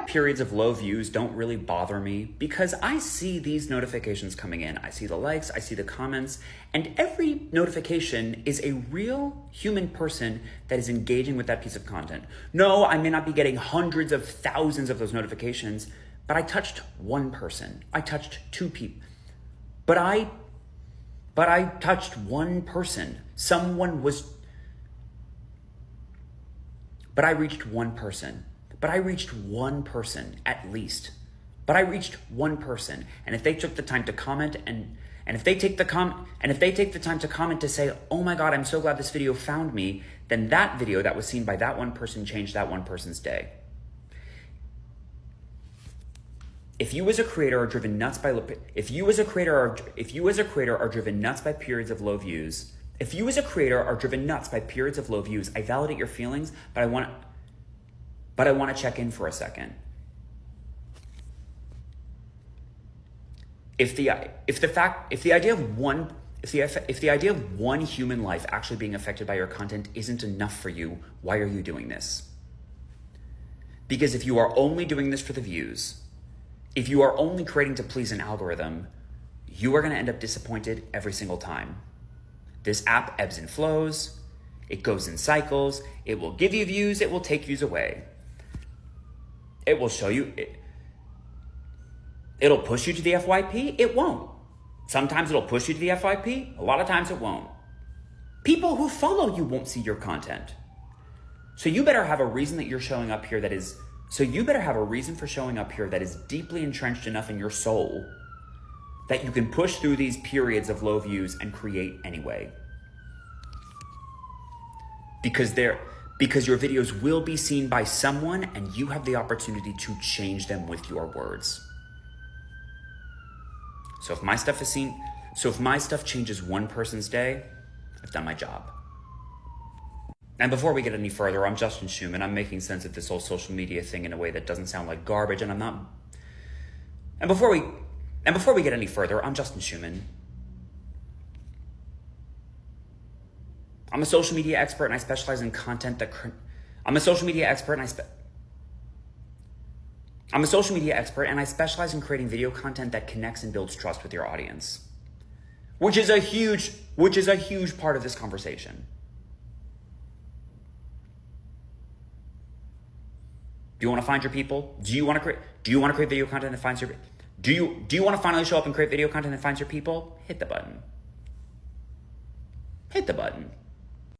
that periods of low views don't really bother me because I see these notifications coming in. I see the likes, I see the comments, and every notification is a real human person that is engaging with that piece of content. No, I may not be getting hundreds of thousands of those notifications, but I touched one person. I touched two people. But I touched one person. But I reached one person. But I reached one person at least. But I reached one person. And if they took the time to comment and if they take the time to comment to say, "Oh my God, I'm so glad this video found me," then that video that was seen by that one person changed that one person's day. If you as a creator are driven nuts by periods of low views, I validate your feelings, but I want to check in for a second. If the idea of one human life actually being affected by your content isn't enough for you, why are you doing this? Because if you are only doing this for the views, if you are only creating to please an algorithm, you are going to end up disappointed every single time. This app ebbs and flows. It goes in cycles. It will give you views. It will take views away. It will show you. It'll push you to the FYP. It won't. Sometimes it'll push you to the FYP. A lot of times it won't. People who follow you won't see your content. So you better have a reason that you're showing up here that is deeply entrenched enough in your soul that you can push through these periods of low views and create anyway. Because your videos will be seen by someone and you have the opportunity to change them with your words. So if my stuff changes one person's day, I've done my job. And before we get any further, I'm Justin Schuman. I'm making sense of this whole social media thing in a way that doesn't sound like garbage, and I'm not. And before we get any further, I'm Justin Schuman. I'm a social media expert, and I specialize in content that. I'm a social media expert, and I specialize in creating video content that connects and builds trust with your audience, which is a huge part of this conversation. Do you want to find your people? Do you want to create video content that finds your? Do you want to finally show up and create video content that finds your people? Hit the button. Hit the button.